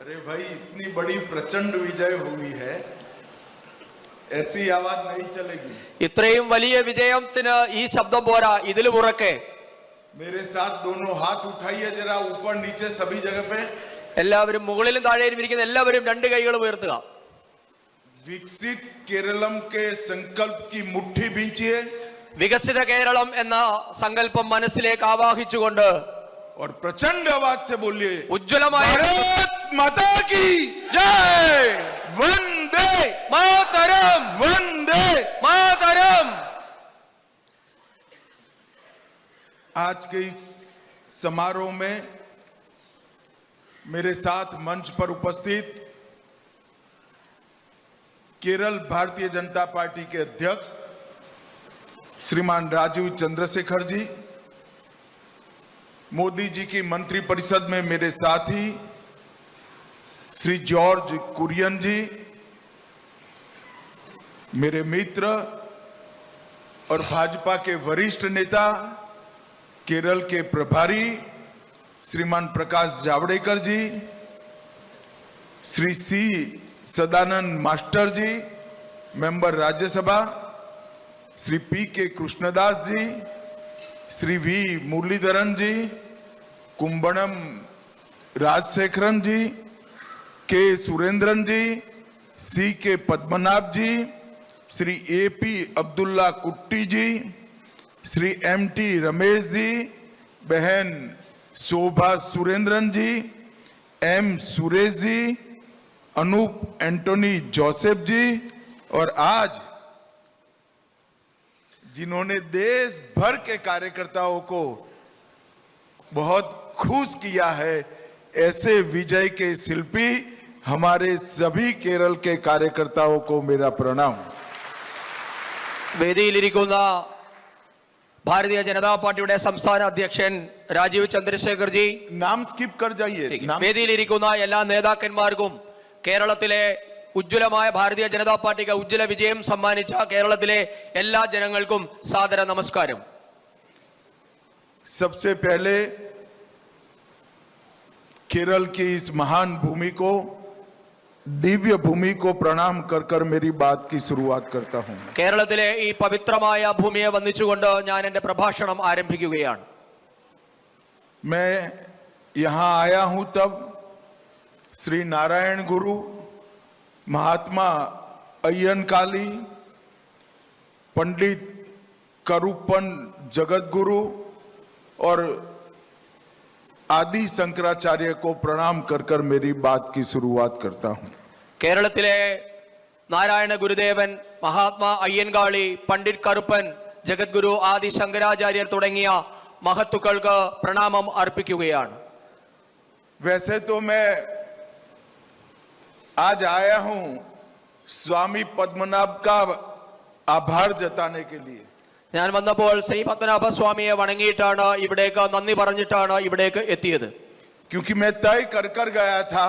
अरे भाई, इतनी बड़ी प्रचंड विजय हुई है, ऐसी आवाज नहीं चलेगी। ഇത്രയും വലിയ വിജയത്തിന് ഈ ശബ്ദം പോരാ, ഇതിലും ഉറക്കെ मेरे साथ दोनों हाथ उठाइए जरा, ऊपर नीचे सभी जगह पे। എല്ലാവരും മുകളിലും താഴെയും ഇരിക്കുന്ന എല്ലാവരും രണ്ട് കൈകൾ ഉയർത്തുക. विकसित केरलम के संकल्प की मुट्ठी भींचिए വികസിത കേരളം എന്ന സങ്കല്പം മനസ്സിലേക്ക് ആവാഹിച്ചുകൊണ്ട് और प्रचंड आवाज से बोलिए, ഉജ്ജ്വലമായ भारत माता की ജയ്, वंदे മാതരം, वंदे। മാതരം. आज के इस समारोह में मेरे साथ मंच पर उपस्थित केरल भारतीय जनता पार्टी के अध्यक्ष श्रीमान राजीव चंद्रशेखर जी, मोदी जी की मंत्रिपरिषद में मेरे साथी श्री जॉर्ज कुरियन जी, मेरे मित्र और भाजपा के वरिष्ठ नेता केरल के प्रभारी श्रीमान प्रकाश जावड़ेकर जी, श्री सी सदानंद मास्टर जी, मेंबर राज्यसभा, श्री पी के कृष्णदास जी, श्री वी मुरलीधरन जी, कुंभणम राजशेखरन जी, के सुरेंद्रन जी, सी के पद्मनाभ जी, श्री ए पी अब्दुल्ला कुट्टी जी, श्री एम टी रमेश जी, बहन शोभा सुरेंद्रन जी, एम सुरेश जी, अनूप एंटोनी जोसेफ जी, और आज जिन्होंने देश भर के कार्यकर्ताओं को बहुत खुश किया है, ऐसे विजय के शिल्पी हमारे सभी केरल के कार्यकर्ताओं को मेरा प्रणाम। വേദിയിലിരിക്കുന്ന ഭാരതീയ ജനതാ പാർട്ടിയുടെ സംസ്ഥാന അധ്യക്ഷൻ രാജീവ് ചന്ദ്രശേഖർ ജി, नाम स्किप कर जाइए। വേദിയിലിരിക്കുന്ന എല്ലാ നേതാക്കന്മാർക്കും കേരളത്തിലെ ഉജ്ജ്വലമായ ഭാരതീയ ജനതാ പാർട്ടിക്ക് ഉജ്ജ്വല വിജയം സമ്മാനിച്ച കേരളത്തിലെ എല്ലാ ജനങ്ങൾക്കും സാദര നമസ്കാരം. सबसे पहले केरल की इस महान भूमि को, दिव्य भूमि को प्रणाम कर कर मेरी बात की शुरुआत करता हूं। കേരളത്തിലെ ഈ പവിത്രമായ ഭൂമിയെ വന്ദിച്ചുകൊണ്ട് ഞാൻ എൻ്റെ പ്രഭാഷണം ആരംഭിക്കുകയാണ്. मैं यहां आया हूं तब श्री नारायण गुरु, महात्मा अय्यनकाली, पंडित करूपन जगत गुरु और आदि शंकराचार्य को प्रणाम कर कर मेरी बात की शुरुआत करता हूं। കേരളത്തിലെ നാരായണ ഗുരുദേവൻ, മഹാത്മാ അയ്യൻകാളി, പണ്ഡിറ്റ് കറുപ്പൻ, ജഗദ്ഗുരു, ആദി ശങ്കരാചാര്യർ തുടങ്ങിയ മഹത്തുക്കൾക്ക് പ്രണാമം അർപ്പിക്കുകയാണ്. वैसे तो मैं आज आया हूं स्वामी पद्मनाभ का आभार जताने के लिए। ഞാൻ വന്നപ്പോൾ ശ്രീ പത്മനാഭ സ്വാമിയെ വണങ്ങിയിട്ടാണ്, ഇവിടേക്ക് നന്ദി പറഞ്ഞിട്ടാണ് ഇവിടേക്ക് എത്തിയത്. क्योंकि मैं तय कर कर गया था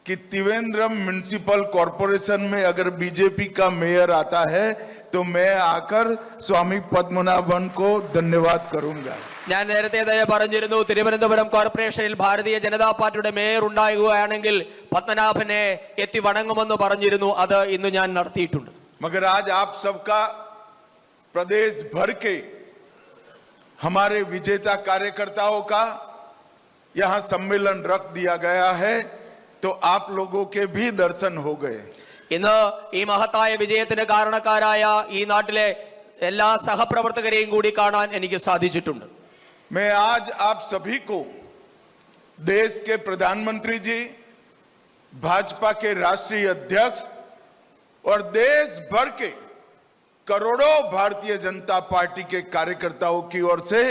कि त्रिवेंद्रम म्युनिसिपल कॉरपोरेशन में अगर बीजेपी का मेयर आता है तो मैं आकर स्वामी पद्मनाभन को धन्यवाद करूंगा। ഞാൻ നേരത്തെ തന്നെ പറഞ്ഞിരുന്നു, തിരുവനന്തപുരം കോർപ്പറേഷനിൽ ഭാരതീയ ജനതാ പാർട്ടിയുടെ മേയർ ഉണ്ടാകുകയാണെങ്കിൽ പത്മനാഭനെ എത്തി വണങ്ങുമെന്ന് പറഞ്ഞിരുന്നു. അത് ഇന്ന് ഞാൻ നടത്തിയിട്ടുണ്ട്. मगर आज आप सबका प्रदेश भर के हमारे विजेता कार्यकर्ताओं का यहां सम्मेलन रख दिया गया है, तो आप लोगों के भी दर्शन हो गए। ഇന്ന് ഈ മഹത്തായ വിജയത്തിന് കാരണക്കാരായ ഈ നാട്ടിലെ എല്ലാ സഹപ്രവർത്തകരെയും കൂടി കാണാൻ എനിക്ക് സാധിച്ചിട്ടുണ്ട്. मैं आज आप सभी को देश के प्रधानमंत्री जी, भाजपा के राष्ट्रीय अध्यक्ष और देश भर के करोड़ों भारतीय जनता पार्टी के कार्यकर्ताओं की ओर से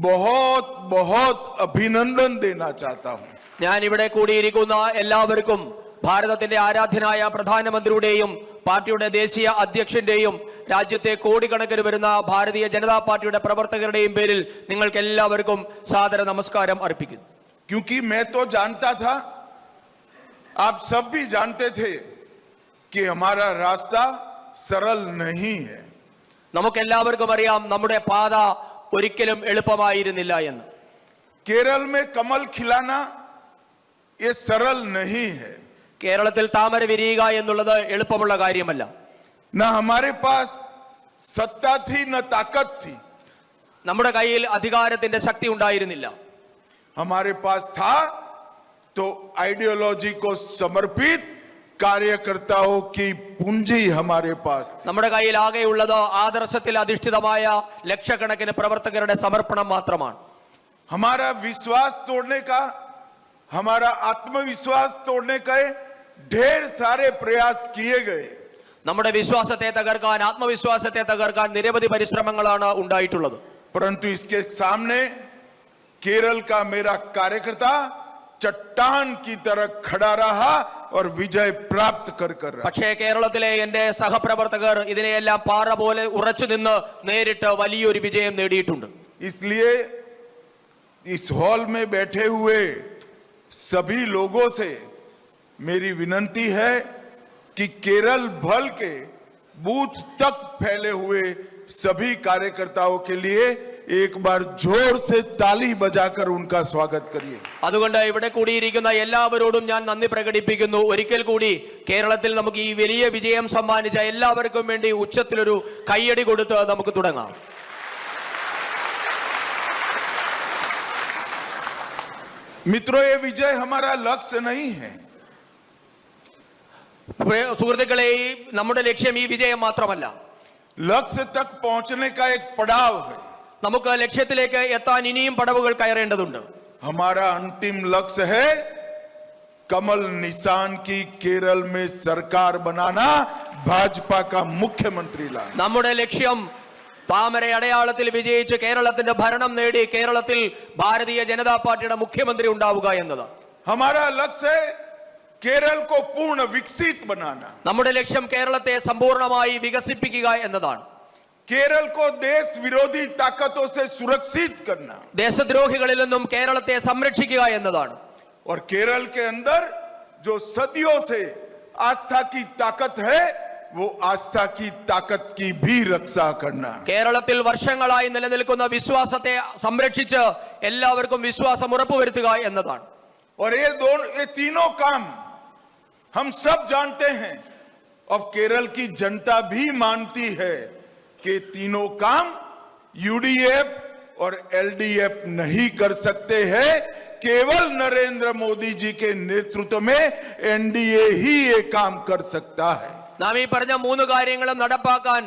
बहुत बहुत अभिनंदन देना चाहता हूं। ഞാൻ ഇവിടെ കൂടിയിരിക്കുന്ന എല്ലാവർക്കും ഭാരതത്തിന്റെ ആരാധ്യനായ പ്രധാനമന്ത്രിയുടെയും പാർട്ടിയുടെ ദേശീയ അധ്യക്ഷന്റെയും രാജ്യത്തെ കോടിക്കണക്കിന് വരുന്ന ഭാരതീയ ജനതാ പാർട്ടിയുടെ പ്രവർത്തകരുടെയും പേരിൽ നിങ്ങൾക്ക് എല്ലാവർക്കും സാദര നമസ്കാരം അർപ്പിക്കുന്നു. क्योंकि मैं तो जानता था, आप सब भी जानते थे कि हमारा रास्ता सरल नहीं है। നമുക്കെല്ലാവർക്കും അറിയാം, നമ്മുടെ പാത ഒരിക്കലും എളുപ്പമായിരുന്നില്ല എന്ന്. केरल में कमल खिलाना ये सरल नहीं है। കേരളത്തിൽ താമര വിരിയുക എന്നുള്ളത് എളുപ്പമുള്ള കാര്യമല്ല. न हमारे पास सत्ता थी न ताकत थी, നമ്മുടെ കയ്യിൽ അധികാരത്തിന്റെ ശക്തി ഉണ്ടായിരുന്നില്ല. हमारे पास था तो आइडियोलॉजी को समर्पित कार्यकर्ताओं की पूंजी हमारे पास थी. നമ്മുടെ കയ്യിൽ ആകെയുള്ളത് ആദർശത്തിൽ അധിഷ്ഠിതമായ ലക്ഷക്കണക്കിന് പ്രവർത്തകരുടെ സമർപ്പണം മാത്രമാണ്. हमारा विश्वास तोड़ने का, हमारा आत्मविश्वास तोड़ने के ढेर सारे प्रयास किए गए. നമ്മുടെ വിശ്വാസത്തെ തകർക്കാൻ, ആത്മവിശ്വാസത്തെ തകർക്കാൻ നിരവധി പരിശ്രമങ്ങളാണ് ഉണ്ടായിട്ടുള്ളത്. परंतु इसके सामने केरल का मेरा कार्यकर्ता चट्टान की तरह खड़ा रहा और विजय प्राप्त कर रहा. പക്ഷേ കേരളത്തിലെ എന്റെ സഹപ്രവർത്തകർ ഇതിനെയെല്ലാം പാറ പോലെ ഉറച്ചു നിന്ന് നേരിട്ട് വലിയൊരു വിജയം നേടിയിട്ടുണ്ട്. इसलिए इस हॉल में बैठे हुए सभी लोगों से मेरी विनती है कि केरल भर के बूथ तक फैले हुए सभी कार्यकर्ताओं के लिए एक बार जोर से ताली बजाकर उनका स्वागत करिए. അതുകൊണ്ട് ഇവിടെ കൂടിയിരിക്കുന്ന എല്ലാവരോടും ഞാൻ നന്ദി പ്രകടിപ്പിക്കുന്നു. ഒരിക്കൽ കൂടി കേരളത്തിൽ നമുക്ക് ഈ വലിയ വിജയം സമ്മാനിച്ച എല്ലാവർക്കും വേണ്ടി ഉച്ചത്തിലൊരു കയ്യടി കൊടുത്ത് നമുക്ക് തുടങ്ങാം. मित्रों, ये विजय हमारा लक्ष्य नहीं है. സുഹൃത്തുക്കളെ, നമ്മുടെ ലക്ഷ്യം ഈ വിജയം മാത്രമല്ല, लक्ष्य तक पहुंचने का एक पड़ाव है. നമുക്ക് ലക്ഷ്യത്തിലേക്ക് എത്താൻ ഇനിയും പടവുകൾ കയറേണ്ടതുണ്ട്. हमारा अंतिम लक्ष्य है कमल निशान की केरल में सरकार बनाना, भाजपा का मुख्यमंत्री लाना. നമ്മുടെ ലക്ഷ്യം താമര അടയാളത്തിൽ വിജയിച്ച് കേരളത്തിന്റെ ഭരണം നേടി കേരളത്തിൽ ഭാരതീയ ജനതാ പാർട്ടിയുടെ മുഖ്യമന്ത്രി ഉണ്ടാവുക എന്നതാണ്. हमारा लक्ष्य है केरल को पूर्ण विकसित बनाना. നമ്മുടെ ലക്ഷ്യം കേരളത്തെ സമ്പൂർണ്ണമായി വികസിപ്പിക്കുക എന്നതാണ്. केरल को देश विरोधी ताकतों से सुरक्षित करना. ദേശദ്രോഹികളിൽ നിന്നും കേരളത്തെ സംരക്ഷിക്കുക എന്നതാണ്. और केरल के अंदर जो सदियों से आस्था की ताकत है, वो आस्था की ताकत की भी रक्षा करना. കേരളത്തിൽ വർഷങ്ങളായി നിലനിൽക്കുന്ന വിശ്വാസത്തെ സംരക്ഷിച്ച് എല്ലാവർക്കും വിശ്വാസം ഉറപ്പുവരുത്തുക എന്നതാണ്. और ये तीनों काम हम सब जानते हैं. अब केरल की जनता भी मानती है कि तीनों काम यूडीएफ और एलडीएफ नहीं कर सकते हैं. केवल नरेंद्र मोदी जी के नेतृत्व में एनडीए ही ये काम कर सकता है. നാം ഈ പറഞ്ഞ മൂന്ന് കാര്യങ്ങളും നടപ്പാക്കാൻ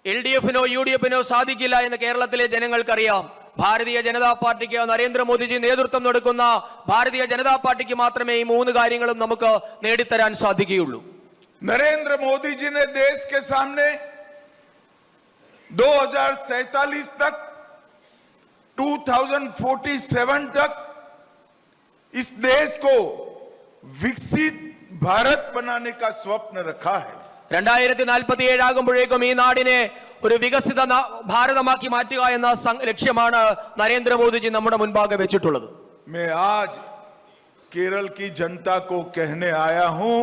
LDF-നോ UDF-നോ സാധിക്കില്ല എന്ന് കേരളത്തിലെ ജനങ്ങൾക്കറിയാം. ഭാരതീയ ജനതാ പാർട്ടിക്ക്, നരേന്ദ്രമോദിജി നേതൃത്വം കൊടുക്കുന്ന ഭാരതീയ ജനതാ പാർട്ടിക്ക് മാത്രമേ ഈ മൂന്ന് കാര്യങ്ങളും നമുക്ക് നേടിത്തരാൻ സാധിക്കുകയുള്ളൂ. नरेंद्र मोदी जी ने देश के सामने 2047 तक, 2047 तक इस देश को विकसित भारत बनाने का स्वप्न रखा है. 2047 ആകുമ്പോഴേക്കും ഈ നാടിനെ ഒരു വികസിത ഭാരതമാക്കി മാറ്റുക എന്ന ലക്ഷ്യമാണ് നരേന്ദ്രമോദിജി നമ്മുടെ മുൻപാകെ വെച്ചിട്ടുള്ളത്. मैं आज केरल की जनता को कहने आया हूं,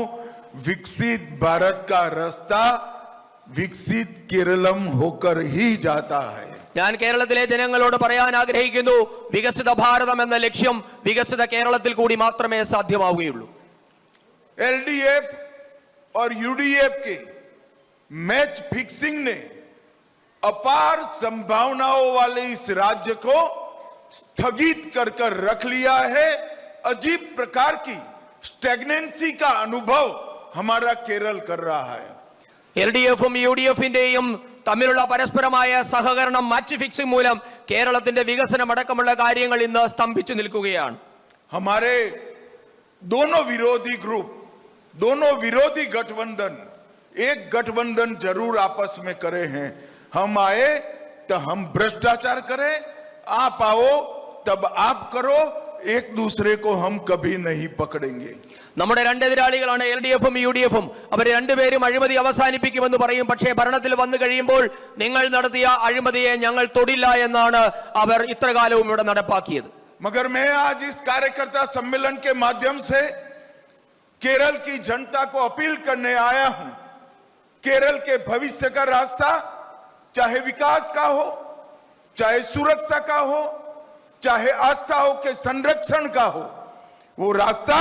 विकसित भारत का रास्ता विकसित केरलम होकर ही जाता है. ഞാൻ കേരളത്തിലെ ജനങ്ങളോട് പറയാൻ ആഗ്രഹിക്കുന്നു, വികസിത ഭാരതം എന്ന ലക്ഷ്യം വികസിത കേരളത്തിൽ കൂടി മാത്രമേ സാധ്യമാവുകയുള്ളൂ. एलडीएफ और यूडीएफ के मैच फिक्सिंग ने अपार संभावनाओं वाले इस राज्य को स्थगित कर रख लिया है. अजीब प्रकार की स्टैग्नेंसी का अनुभव हमारा केरल कर रहा है. LDF-ഉം UDF-ന്റെയും തമ്മിലുള്ള പരസ്പരമായ സഹകരണം, മാച്ച് ഫിക്സിംഗ് മൂലം കേരളത്തിന്റെ വികസനം അടക്കമുള്ള കാര്യങ്ങൾ ഇന്ന് സ്തംഭിച്ചു നിൽക്കുകയാണ്. हमारे दोनों विरोधी ग्रुप, दोनों विरोधी गठबंधन एक गठबंधन जरूर आपस में करे हैं. हम आए तो हम भ्रष्टाचार करें, आप आओ तब आप करो. एक दूसरे को हम कभी नहीं पकड़ेंगे. നമ്മുടെ രണ്ട് എതിരാളികളാണ് LDF-ഉം UDF-ഉം. അവർ രണ്ടുപേരും അഴിമതി അവസാനിപ്പിക്കുമെന്ന് പറയും. പക്ഷേ ഭരണത്തിൽ വന്നു കഴിയുമ്പോൾ നിങ്ങൾ നടത്തിയ അഴിമതിയെ ഞങ്ങൾ തൊടില്ല എന്നാണ് അവർ ഇത്രകാലവും ഇവിടെ നടപ്പാക്കിയത്. मगर मैं आज इस कार्यकर्ता सम्मेलन के माध्यम से केरल की जनता को अपील करने आया हूं. केरल के भविष्य का रास्ता, चाहे विकास का हो, चाहे सुरक्षा का हो, चाहे आस्थाओं के संरक्षण का हो, वो रास्ता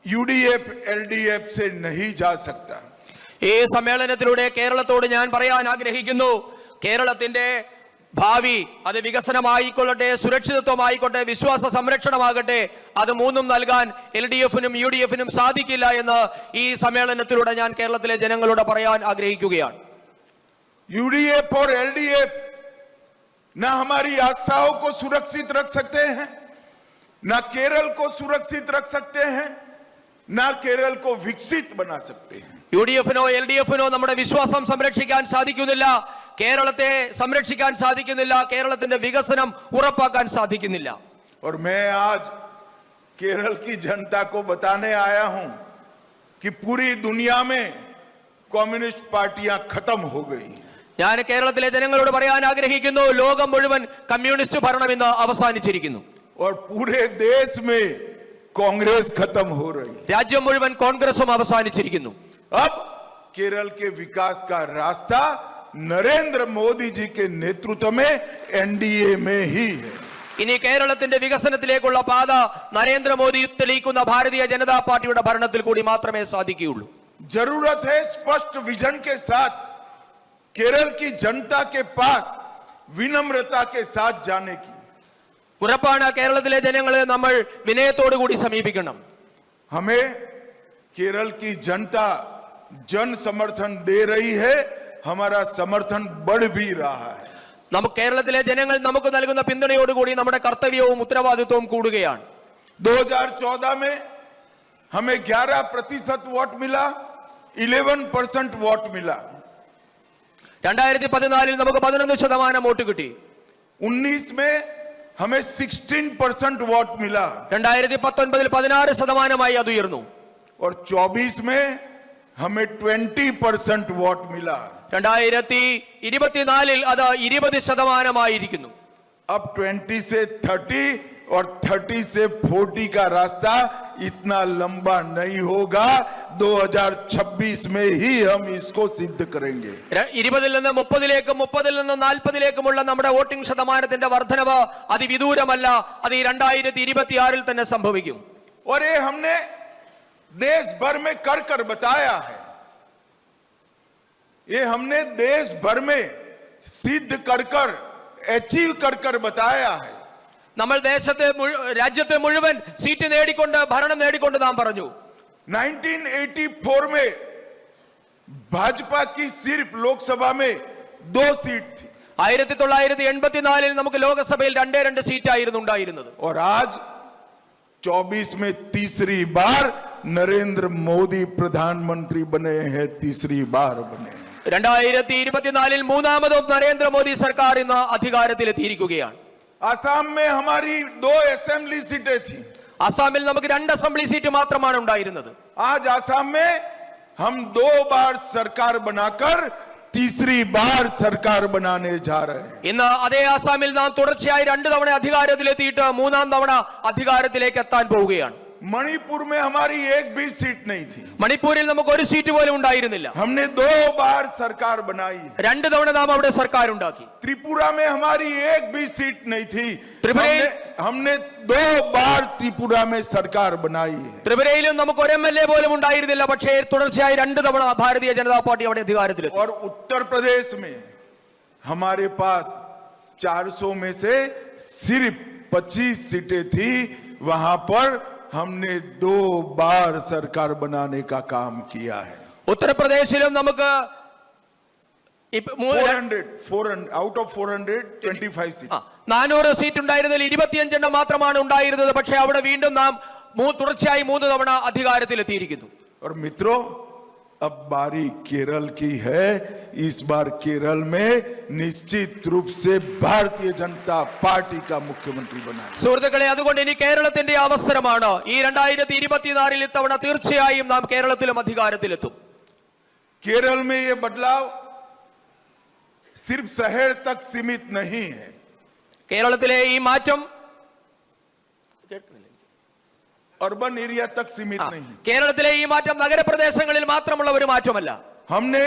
यूडीएफ एलडीएफ से नहीं जा सकता। ഈ സമ്മേളനത്തിലൂടെ കേരളത്തോട് ഞാൻ പറയാൻ ആഗ്രഹിക്കുന്നു, കേരളത്തിന്റെ ഭാവി അത് വികസനമായിക്കൊള്ളട്ടെ, സുരക്ഷിതത്വമായിക്കോട്ടെ, വിശ്വാസ സംരക്ഷണമാകട്ടെ, അത് മൂന്നും നൽകാൻ LDF-നും UDF-നും സാധിക്കില്ല എന്ന് ഈ സമ്മേളനത്തിലൂടെ ഞാൻ കേരളത്തിലെ ജനങ്ങളോട് പറയാൻ ആഗ്രഹിക്കുകയാണ്. यूडीएफ और एलडीएफ न हमारी आस्थाओं को सुरक्षित रख सकते हैं, न केरल को सुरक्षित रख सकते हैं, न केरल को विकसित बना सकते हैं। UDF-നോ LDF-നോ നമ്മുടെ വിശ്വാസം സംരക്ഷിക്കാൻ സാധിക്കുന്നില്ല, കേരളത്തെ സംരക്ഷിക്കാൻ സാധിക്കുന്നില്ല, കേരളത്തിന്റെ വികസനം ഉറപ്പാക്കാൻ സാധിക്കുന്നില്ല. और मैं आज केरल की जनता को बताने आया हूं कि पूरी दुनिया में कम्युनिस्ट पार्टियां खत्म हो गई। ഞാൻ കേരളത്തിലെ ജനങ്ങളോട് പറയാൻ ആഗ്രഹിക്കുന്നു, ലോകം മുഴുവൻ കമ്മ്യൂണിസ്റ്റ് ഭരണം ഇന്ന് അവസാനിച്ചിരിക്കുന്നു. और पूरे देश में कांग्रेस खत्म हो रही। രാജ്യം മുഴുവൻ കോൺഗ്രസും അവസാനിച്ചിരിക്കുന്നു. अब केरल के विकास का रास्ता नरेंद्र मोदी जी के नेतृत्व में एनडीए में ही है। ഇനി കേരളത്തിന്റെ വികസനത്തിലേക്കുള്ള പാത നരേന്ദ്രമോദി തെളിയിക്കുന്ന ഭാരതീയ ജനതാ പാർട്ടിയുടെ ഭരണത്തിൽ കൂടി മാത്രമേ സാധിക്കുകയുള്ളൂ. जरूरत है स्पष्ट विजन के साथ केरल की जनता के पास विनम्रता के साथ जाने की। ഉറപ്പാണ് കേരളത്തിലെ ജനങ്ങളെ നമ്മൾ വിനയത്തോടു കൂടി സമീപിക്കണം. हमें केरल की जनता जन समर्थन दे रही है, हमारा समर्थन बढ़ भी रहा है। നമുക്ക് കേരളത്തിലെ ജനങ്ങൾ നമുക്ക് നൽകുന്ന പിന്തുണയോടുകൂടി നമ്മുടെ കർത്തവ്യവും ഉത്തരവാദിത്വവും കൂടുകയാണ്. 2014 में हमें 11% वोट मिला, 11% वोट मिला। 2014 നമുക്ക് 11% വോട്ട് കിട്ടി. 19 में हमें 16% वोट मिला 2019 16% അത് ഉയർന്നു. और 24 में हमें 20% वोट मिला। 2024 അത് 20% अब 20 से 30 और 30 से 40 का रास्ता इतना लंबा नहीं होगा। 2026 में ही हम इसको सिद्ध करेंगे। 20 നിന്ന് 30ലേക്കും 30 നിന്ന് 40ലേക്കുമുള്ള നമ്മുടെ വോട്ടിംഗ് ശതമാനത്തിന്റെ വർധനവ് അതിവിദൂരമല്ല, അത് 2026 തന്നെ സംഭവിക്കും. और ये हमने देश भर में कर बताया है, ये हमने देश भर में सिद्ध कर अचीव कर बताया है। നമ്മൾ രാജ്യത്തെ മുഴുവൻ സീറ്റ് നേടിക്കൊണ്ട് ഭരണം നേടിക്കൊണ്ട് നാം പറഞ്ഞു. 1984 में भाजपा की सिर्फ लोकसभा में 2 सीट थी 1984 നമുക്ക് ലോകസഭയിൽ 2 സീറ്റായിരുന്നു ഉണ്ടായിരുന്നത്. और आज 24 में तीसरी बार नरेंद्र मोदी प्रधानमंत्री बने हैं, तीसरी बार बने हैं। 2024 മൂന്നാമതും നരേന്ദ്രമോദി സർക്കാർ ഇന്ന് അധികാരത്തിലെത്തിയിരിക്കുകയാണ്. आसाम में हमारी 2 असेंबली सीटें थी, അസാമിൽ നമുക്ക് 2 അസംബ്ലി സീറ്റ് മാത്രമാണ് ഉണ്ടായിരുന്നത്. आज आसाम में हम 2 बार सरकार बनाकर तीसरी बार सरकार बनाने जा रहे हैं। ഇന്ന് അതേ ആസാമിൽ നാം തുടർച്ചയായി 2 തവണ അധികാരത്തിലെത്തിയിട്ട് മൂന്നാം തവണ അധികാരത്തിലേക്ക് എത്താൻ പോവുകയാണ്. मणिपुर में हमारी एक भी सीट नहीं थी, മണിപ്പൂരിൽ നമുക്ക് ഒരു സീറ്റ് പോലും ഉണ്ടായിരുന്നില്ല. हमने 2 बार सरकार बनाई है। 2 തവണ നാം അവിടെ സർക്കാർ ഉണ്ടാക്കി. त्रिपुरा में हमारी एक भी सीट नहीं थी, त्रिपुरा- हमने 2 बार त्रिपुरा में सरकार बनाई है। ത്രിപുരയിലും നമുക്ക് ഒരു MLA പോലും ഉണ്ടായിരുന്നില്ല, പക്ഷേ തുടർച്ചയായി 2 തവണ ഭാരതീയ ജനതാ പാർട്ടി അവിടെ അധികാരത്തിലെത്തി. और उत्तर प्रदेश में हमारे पास 400 में से सिर्फ 25 सीटें थी, वहां पर हमने 2 बार सरकार बनाने का काम किया है। ഉത്തർപ്രദേശിലും നമുക്ക് 400 out of 425 seats. 400 സീറ്റ് ഉണ്ടായിരുന്നതിൽ 25 മാത്രമാണ് ഉണ്ടായിരുന്നത്, പക്ഷേ അവിടെ വീണ്ടും നാം തുടർച്ചയായി 3 തവണ അധികാരത്തിലെത്തിയിരിക്കുന്നു. और मित्रों, अब बारी केरल की है। इस बार केरल में निश्चित रूप से भारतीय जनता पार्टी का मुख्यमंत्री बना है। സുഹൃത്തുക്കളെ, അതുകൊണ്ട് ഇനി കേരളത്തിന്റെ അവസരമാണ്. ഈ 2024 ഇത്തവണ തീർച്ചയായും നാം കേരളത്തിലും അധികാരത്തിലെത്തും. केरल में ये बदलाव सिर्फ शहर तक सीमित नहीं है, കേരളത്തിലെ ഈ മാറ്റം अर्बन एरिया तक सीमित नहीं है। കേരളത്തിലെ ഈ മാറ്റം നഗരപ്രദേശങ്ങളിൽ മാത്രമുള്ള ഒരു മാറ്റമല്ല. हमने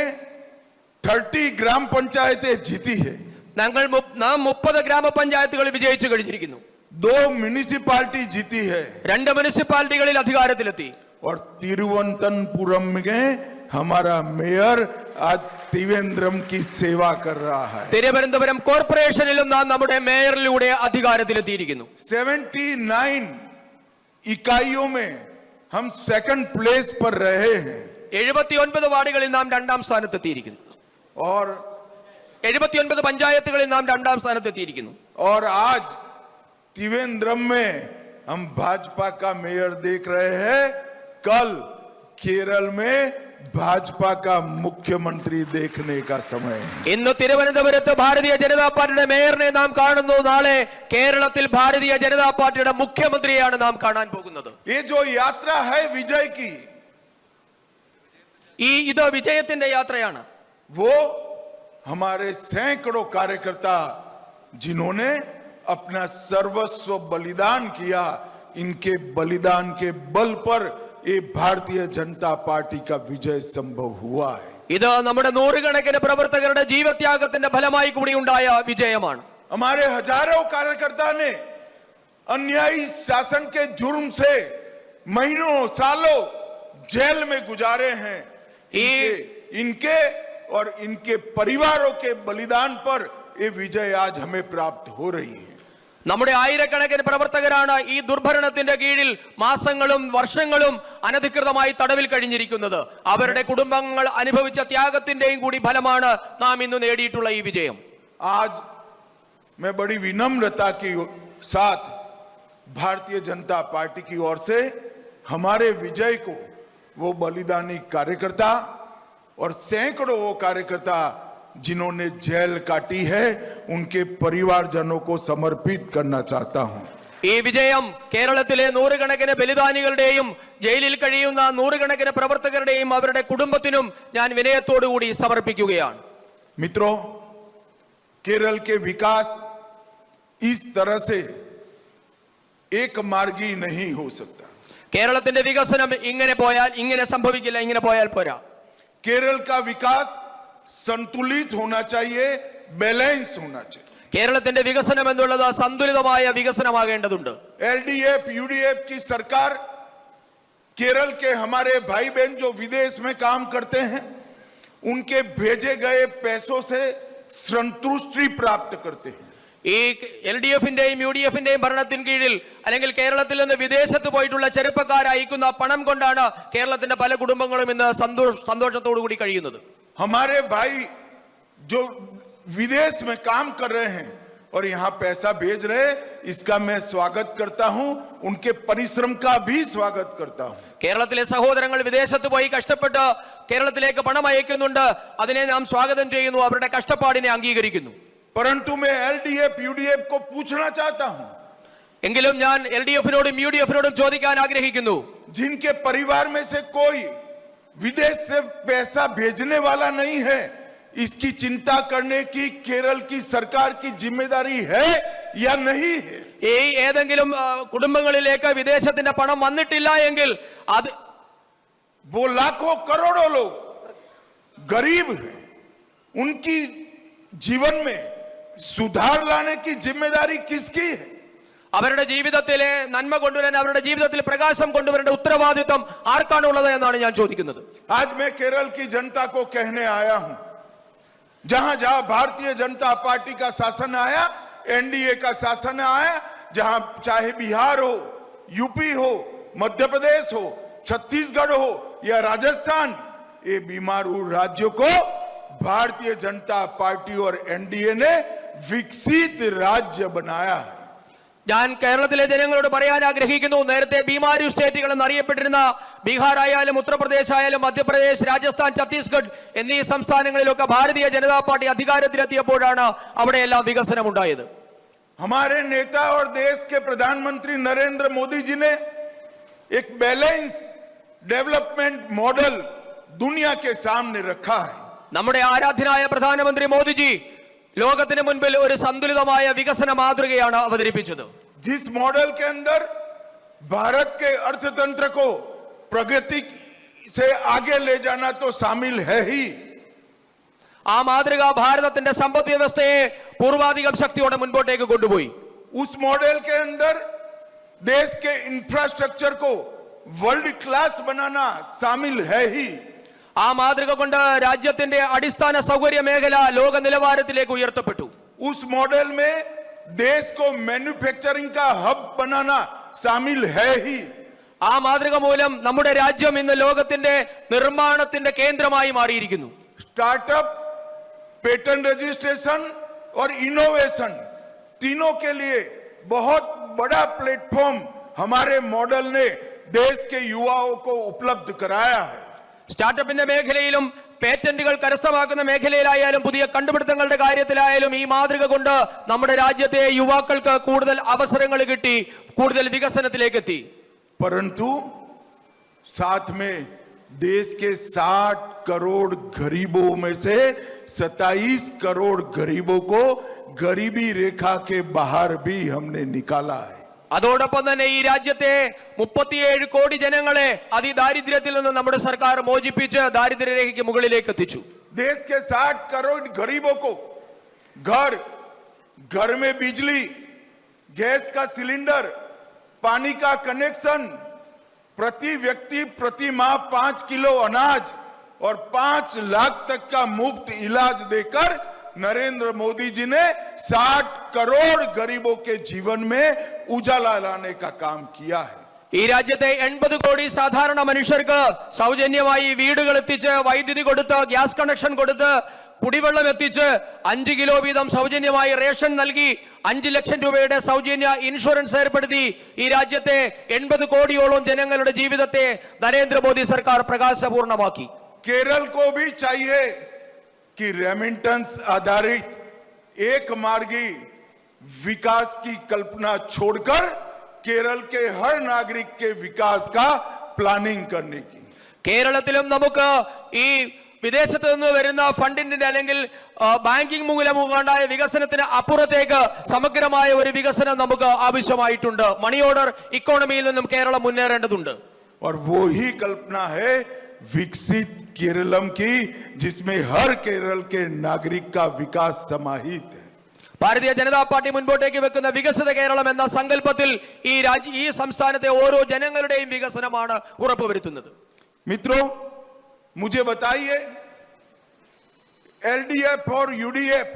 30 ग्राम पंचायतें जीती है, നാം 30 ഗ്രാമപഞ്ചായത്തുകൾ വിജയിച്ചു കഴിഞ്ഞിരിക്കുന്നു. 2 म्युनिसिपैलिटी जीती है രണ്ട് മുനിസിപ്പാലിറ്റികളിൽ അധികാരത്തിലെത്തി. और तिरुवनंतपुरम में हमारा मेयर आज त्रिवेंद्रम की सेवा कर रहा है. തിരുവനന്തപുരം കോർപ്പറേഷനിലും നാം നമ്മുടെ മേയറിലൂടെ അധികാരത്തിലെത്തിയിരിക്കുന്നു. 79 इकाइयों में हम सेकंड प्लेस पर रहे हैं 79 വാർഡുകളിൽ നാം രണ്ടാം സ്ഥാനത്തെത്തിയിരിക്കുന്നു. और 79 പഞ്ചായത്തുകളിൽ നാം രണ്ടാം സ്ഥാനത്തെത്തിയിരിക്കുന്നു. और आज त्रिवेंद्रम में हम भाजपा का मेयर देख रहे हैं. कल केरल में भाजपा का मुख्यमंत्री देखने का समय है. ഇന്ന് തിരുവനന്തപുരത്ത് ഭാരതീയ ജനതാ പാർട്ടിയുടെ മേയറിനെ നാം കാണുന്നു. നാളെ കേരളത്തിൽ ഭാരതീയ ജനതാ പാർട്ടിയുടെ മുഖ്യമന്ത്രിയാണ് നാം കാണാൻ പോകുന്നത്. ये जो यात्रा है विजय की, ഇത് വിജയത്തിന്റെ യാത്രയാണ്. वो हमारे सैकड़ों कार्यकर्ता जिन्होंने अपना सर्वस्व बलिदान किया, इनके बलिदान के बल पर ये भारतीय जनता पार्टी का विजय संभव हुआ है. ഇത് നമ്മുടെ നൂറുകണക്കിന് പ്രവർത്തകരുടെ ജീവത്യാഗത്തിന്റെ ഫലമായി കൂടി ഉണ്ടായ വിജയമാണ്. हमारे हजारों कार्यकर्ता ने अन्यायी शासन के जुर्म से महीनों सालों जेल में गुजारे हैं. इनके और इनके परिवारों के बलिदान पर ये विजय आज हमें प्राप्त हो रही है. നമ്മുടെ ആയിരക്കണക്കിന് പ്രവർത്തകരാണ് ഈ ദുർഭരണത്തിന്റെ കീഴിൽ മാസങ്ങളും വർഷങ്ങളും അനധികൃതമായി തടവിൽ കഴിഞ്ഞിരിക്കുന്നത്. അവരുടെ കുടുംബങ്ങൾ അനുഭവിച്ച ത്യാഗത്തിന്റെയും കൂടി ഫലമാണ് നാം ഇന്ന് നേടിയിട്ടുള്ള ഈ വിജയം. आज मैं बड़ी विनम्रता के साथ भारतीय जनता पार्टी की ओर से हमारे विजय को वो बलिदानी कार्यकर्ता और सैकड़ों वो कार्यकर्ता जिन्होंने जेल काटी है उनके परिवारजनों को समर्पित करना चाहता हूं. ഈ വിജയം കേരളത്തിലെ നൂറുകണക്കിന് ബലിദാനികളുടെയും ജയിലിൽ കഴിയുന്ന നൂറുകണക്കിന് പ്രവർത്തകരുടെയും അവരുടെ കുടുംബത്തിനും ഞാൻ വിനയത്തോടുകൂടി സമർപ്പിക്കുകയാണ്. मित्रों, केरल के विकास इस तरह से एक मार्गी नहीं हो सकता. കേരളത്തിന്റെ വികസനം ഇങ്ങനെ സംഭവിക്കില്ല, ഇങ്ങനെ പോയാൽ പോരാ. केरल का विकास संतुलित होना चाहिए, बैलेंस होना चाहिए. കേരളത്തിന്റെ വികസനം എന്നുള്ളത് സന്തുലിതമായ വികസനമാകേണ്ടതുണ്ട്. एलडीएफ यूडीएफ की सरकार केरल के हमारे भाई बहन जो विदेश में काम करते हैं उनके भेजे गए पैसों से संतुष्टि प्राप्त करते हैं. ഈ LDF-ന്റെയും UDF-ന്റെയും ഭരണത്തിന് കീഴിൽ അല്ലെങ്കിൽ കേരളത്തിൽ നിന്ന് വിദേശത്ത് പോയിട്ടുള്ള ചെറുപ്പക്കാർ അയക്കുന്ന പണം കൊണ്ടാണ് കേരളത്തിന്റെ പല കുടുംബങ്ങളും ഇന്ന് സന്തോഷത്തോടു കൂടി കഴിയുന്നത്. हमारे भाई जो विदेश में काम कर रहे हैं और यहाँ पैसा भेज रहे, इसका मैं स्वागत करता हूं, उनके परिश्रम का भी स्वागत करता हूं. കേരളത്തിലെ സഹോദരങ്ങൾ വിദേശത്ത് പോയി കഷ്ടപ്പെട്ട് കേരളത്തിലേക്ക് പണം അയക്കുന്നുണ്ട്. അതിനെ നാം സ്വാഗതം ചെയ്യുന്നു, അവരുടെ കഷ്ടപ്പാടിനെ അംഗീകരിക്കുന്നു. परंतु मैं एलडीएफ यूडीएफ को पूछना चाहता हूं, എങ്കിലും ഞാൻ LDF-നോടും UDF-നോടും ചോദിക്കാൻ ആഗ്രഹിക്കുന്നു, जिनके परिवार में से कोई विदेश से पैसा भेजने वाला नहीं है, इसकी चिंता करने की केरल की सरकार की जिम्मेदारी है या नहीं है? ഈ ഏതെങ്കിലും കുടുംബങ്ങളിലേക്ക് വിദേശത്തിന്റെ പണം വന്നിട്ടില്ല എങ്കിൽ അത് वो लाखों करोड़ों लोग गरीब हैं, उनकी जीवन में सुधार लाने की जिम्मेदारी किसकी है? അവരുടെ ജീവിതത്തിലെ നന്മ കൊണ്ടുവരാൻ, അവരുടെ ജീവിതത്തിൽ പ്രകാശം കൊണ്ടുവരേണ്ട ഉത്തരവാദിത്വം ആർക്കാണുള്ളത് എന്നാണ് ഞാൻ ചോദിക്കുന്നത്. आज मैं केरल की जनता को कहने आया हूं, जहां जहां भारतीय जनता पार्टी का शासन आया, एनडीए का शासन आया, जहां चाहे बिहार हो, यूपी हो, मध्य प्रदेश हो, छत्तीसगढ़ हो या राजस्थान, ये बीमारू राज्यों को भारतीय जनता पार्टी और एनडीए ने विकसित राज्य बनाया है. ഞാൻ കേരളത്തിലെ ജനങ്ങളോട് പറയാൻ ആഗ്രഹിക്കുന്നു, നേരത്തെ ബീമാരു സ്റ്റേറ്റുകൾ എന്നറിയപ്പെട്ടിരുന്ന ബീഹാർ ആയാലും ഉത്തർപ്രദേശ് ആയാലും മധ്യപ്രദേശ്, രാജസ്ഥാൻ, ഛത്തീസ്ഗഡ് എന്നീ സംസ്ഥാനങ്ങളിലൊക്കെ ഭാരതീയ ജനതാ പാർട്ടി അധികാരത്തിലെത്തിയപ്പോഴാണ് അവിടെയെല്ലാം വികസനം ഉണ്ടായത്. हमारे नेता और देश के प्रधानमंत्री नरेंद्र मोदी जी ने एक बैलेंस डेवलपमेंट मॉडल दुनिया के सामने रखा है. നമ്മുടെ ആരാധ്യനായ പ്രധാനമന്ത്രി മോദിജി ലോകത്തിന് മുൻപിൽ ഒരു സന്തുലിതമായ വികസന മാതൃകയാണ് അവതരിപ്പിച്ചത്. जिस मॉडल के अंदर भारत के अर्थतंत्र को प्रगति से आगे ले जाना तो शामिल है ही, ആ മാതൃക ഭാരതത്തിന്റെ സമ്പദ് വ്യവസ്ഥയെ പൂർവാധികം ശക്തിയോടെ മുൻപോട്ടേക്ക് കൊണ്ടുപോയി. उस मॉडल के अंदर देश के इंफ्रास्ट्रक्चर को वर्ल्ड क्लास बनाना शामिल है ही। ആ മാതൃക കൊണ്ട് രാജ്യത്തിന്റെ അടിസ്ഥാന സൗകര്യ മേഖല ലോക നിലവാരത്തിലേക്ക് ഉയർത്തപ്പെട്ടു. उस मॉडल में देश को मैन्युफैक्चरिंग का हब बनाना शामिल है ही। ആ മാതൃക മൂലം നമ്മുടെ രാജ്യം ഇന്ന് ലോകത്തിന്റെ നിർമ്മാണത്തിന്റെ കേന്ദ്രമായി മാറിയിരിക്കുന്നു. स्टार्टअप, पेटेंट रजिस्ट्रेशन और इनोवेशन तीनों के लिए बहुत बड़ा प्लेटफॉर्म हमारे मॉडल ने देश के युवाओं को उपलब्ध कराया है। സ്റ്റാർട്ടപ്പിന്റെ മേഖലയിലും പേറ്റന്റുകൾ കരസ്ഥമാക്കുന്ന മേഖലയിലായാലും പുതിയ കണ്ടുപിടുത്തങ്ങളുടെ കാര്യത്തിലായാലും ഈ മാതൃക കൊണ്ട് നമ്മുടെ രാജ്യത്തെ യുവാക്കൾക്ക് കൂടുതൽ അവസരങ്ങൾ കിട്ടി, കൂടുതൽ വികസനത്തിലേക്ക് എത്തി. परंतु साथ में देश के 60 करोड़ गरीबों में से 27 करोड़ गरीबों को गरीबी रेखा के बाहर भी हमने निकाला है। അതോടൊപ്പം തന്നെ ഈ രാജ്യത്തെ 37 കോടി ജനങ്ങളെ അതിദാരിദ്ര്യത്തിൽ നിന്ന് നമ്മുടെ സർക്കാർ മോചിപ്പിച്ച് ദാരിദ്ര്യരേഖയ്ക്ക് മുകളിലേക്ക് എത്തിച്ചു. देश के 60 करोड़ गरीबों को घर में बिजली, गैस का सिलेंडर, पानी का कनेक्शन, प्रति व्यक्ति प्रति माह 5 किलो अनाज और 5 लाख तक का मुफ्त इलाज देकर नरेंद्र मोदी जी ने 60 करोड़ गरीबों के जीवन में उजाला लाने का काम किया है। ഈ രാജ്യത്തെ 80 കോടി സാധാരണ മനുഷ്യർക്ക് സൗജന്യമായി വീടുകൾ എത്തിച്ച്, വൈദ്യുതി കൊടുത്ത്, ഗ്യാസ് കണക്ഷൻ കൊടുത്ത്, കുടിവെള്ളം എത്തിച്ച്, 5 കിലോ വീതം സൗജന്യമായി റേഷൻ നൽകി, 5 ലക്ഷം രൂപയുടെ സൗജന്യ ഇൻഷുറൻസ് ഏർപ്പെടുത്തി ഈ രാജ്യത്തെ 80 കോടിയോളം ജനങ്ങളുടെ ജീവിതത്തെ നരേന്ദ്രമോദി സർക്കാർ പ്രകാശപൂർണമാക്കി. केरल को भी चाहिए कि रेमिटेंस आधारित एक मार्गी विकास की कल्पना छोड़कर केरल के हर नागरिक के विकास का प्लानिंग करने की। കേരളത്തിലും നമുക്ക് ഈ വിദേശത്ത് നിന്ന് വരുന്ന ഫണ്ടിന്റെ അല്ലെങ്കിൽ ബാങ്കിംഗ് മൂലമുണ്ടായ വികസനത്തിന് അപ്പുറത്തേക്ക് സമഗ്രമായ ഒരു വികസനം നമുക്ക് ആവശ്യമായിട്ടുണ്ട്. മണി ഓർഡർ ഇക്കോണമിയിൽ നിന്നും കേരളം മുന്നേറേണ്ടതുണ്ട്. और वो ही कल्पना है विकसित केरलम की, जिसमें हर केरल के नागरिक का विकास समाहित है। ഭാരതീയ ജനതാ പാർട്ടി മുൻപോട്ടേക്ക് വെക്കുന്ന വികസിത കേരളം എന്ന സങ്കല്പത്തിൽ ഈ സംസ്ഥാനത്തെ ഓരോ ജനങ്ങളുടെയും വികസനമാണ് ഉറപ്പുവരുത്തുന്നത്. मित्रों, मुझे बताइए, एलडीएफ और यूडीएफ,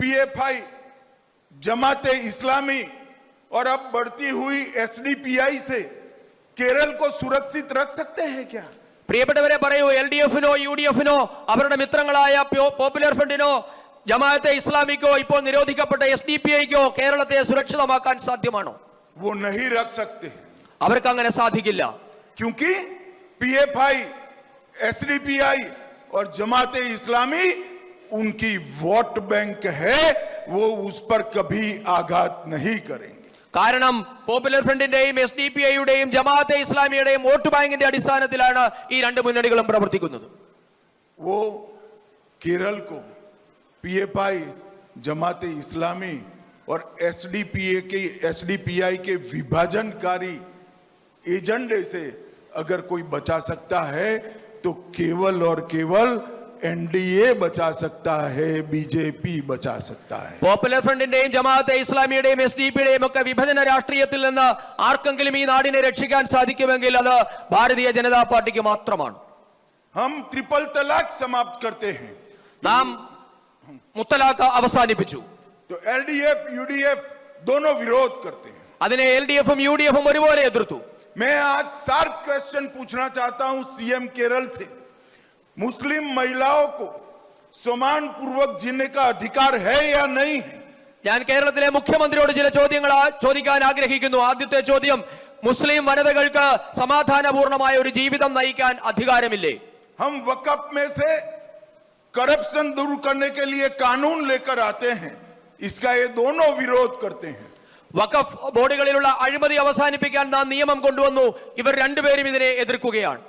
पीएफआई, जमाते इस्लामी और अब बढ़ती हुई एसडीपीआई से केरल को सुरक्षित रख सकते हैं क्या? പ്രിയപ്പെട്ടവരെ പറയൂ, LDF-നോ UDF-നോ അവരുടെ മിത്രങ്ങളായ പോപ്പുലർ ഫ്രണ്ടിനോ ജമാഅത്തെ ഇസ്ലാമിക്കോ ഇപ്പോൾ നിരോധിക്കപ്പെട്ട SDPI-ക്കോ കേരളത്തെ സുരക്ഷിതമാക്കാൻ സാധ്യമാണോ? वो नहीं रख सकते, അവർക്ക് അങ്ങനെ സാധിക്കില്ല. क्योंकि पीएफआई, एसडीपीआई और जमाते इस्लामी उनकी वोट बैंक है, वो उस पर कभी आघात नहीं करेंगे। കാരണം പോപ്പുലർ ഫ്രണ്ടിന്റെയും SDPI-യുടെയും ജമാഅത്തെ ഇസ്ലാമിയുടെയും വോട്ട് ബാങ്കിന്റെ അടിസ്ഥാനത്തിലാണ് ഈ രണ്ട് മുന്നണികളും പ്രവർത്തിക്കുന്നത്. वो केरल को पीएफआई, जमाते इस्लामी और एसडीपीआई के विभाजनकारी एजेंडे से अगर कोई बचा सकता है तो केवल और केवल एनडीए बचा सकता है, बीजेपी बचा सकता है। പോപ്പുലർ ഫ്രണ്ടിന്റെയും ജമാഅത്തെ ഇസ്ലാമിയുടെയും SDPയുടെയും ഒക്കെ വിഭജന രാഷ്ട്രീയത്തിൽ നിന്ന് ആർക്കെങ്കിലും ഈ നാടിനെ രക്ഷിക്കാൻ സാധിക്കുമെങ്കിൽ അത് ഭാരതീയ ജനതാ പാർട്ടിക്ക് മാത്രമാണ്. हम ट्रिपल तलाक समाप्त करते हैं, നാം മുത്തലാഖ് അവസാനിപ്പിച്ചു. तो एलडीएफ यूडीएफ दोनों विरोध करते हैं। അതിനെ LDF-ഉം UDF-ഉം ഒരുപോലെ എതിർത്തു. मैं आज शार्प क्वेश्चन पूछना चाहता हूं सीएम केरल से, मुस्लिम महिलाओं को सम्मान पूर्वक जीने का अधिकार है या नहीं है? ഞാൻ കേരളത്തിലെ മുഖ്യമന്ത്രിയോട് ചില ചോദ്യങ്ങൾ ചോദിക്കാൻ ആഗ്രഹിക്കുന്നു. ആദ്യത്തെ ചോദ്യം, മുസ്ലിം വനിതകൾക്ക് സമാധാനപൂർണമായ ഒരു ജീവിതം നയിക്കാൻ അധികാരമില്ലേ? हम वक़्फ में से करप्शन दूर करने के लिए कानून लेकर आते हैं, इसका ये दोनों विरोध करते हैं। വഖഫ് ബോർഡുകളിലുള്ള അഴിമതി അവസാനിപ്പിക്കാൻ നാം നിയമം കൊണ്ടുവന്നു. ഇവർ രണ്ടുപേരും ഇതിനെ എതിർക്കുകയാണ്.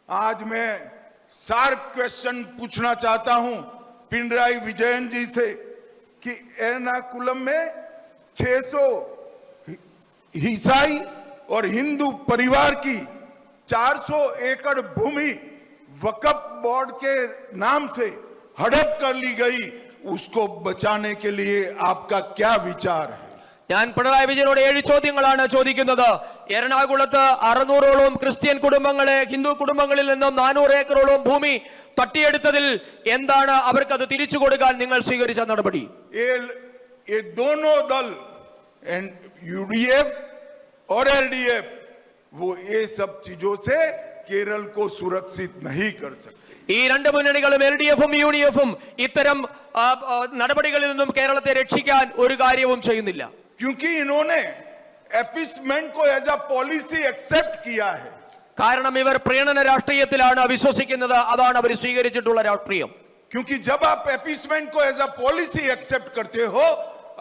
आज मैं शार्प क्वेश्चन पूछना चाहता हूं पिनराई विजयन जी से कि एर्नाकुलम में 600 ईसाई और हिंदू परिवार की 400 एकड़ भूमि वक़्फ बोर्ड के नाम से हड़प कर ली गई, उसको बचाने के लिए आपका क्या विचार है? ഞാൻ പിണറായി വിജയനോട് 7 ചോദ്യങ്ങളാണ് ചോദിക്കുന്നത്. എറണാകുളത്ത് 600ഓളം ക്രിസ്ത്യൻ കുടുംബങ്ങളെ ഹിന്ദു കുടുംബങ്ങളിൽ നിന്നും 400 ഏക്കറോളം ഭൂമി തട്ടിയെടുത്തതിൽ എന്താണ് അവർക്കത് തിരിച്ചു കൊടുക്കാൻ നിങ്ങൾ സ്വീകരിച്ച നടപടി? ये दोनों दल यूडीएफ और एलडीएफ वो ये सब चीजों से केरल को सुरक्षित नहीं कर सकते. ഈ രണ്ട് മുന്നണികളും എൽഡിഎഫും യുഡിഎഫും ഇത്തരം നടപടികളിൽ നിന്നും കേരളത്തെ രക്ഷിക്കാൻ ഒരു കാര്യവും ചെയ്യുന്നില്ല. क्योंकि इन्होंने एपिसमेंट को एज अ पॉलिसी एक्सेप्ट किया है. കാരണം ഇവർ പ്രീണന രാഷ്ട്രീയത്തിലാണ് വിശ്വസിക്കുന്നത്. അതാണ് അവർ സ്വീകരിച്ചിട്ടുള്ള രാഷ്ട്രീയം. क्योंकि जब आप एपिसमेंट को एज अ पॉलिसी एक्सेप्ट करते हो,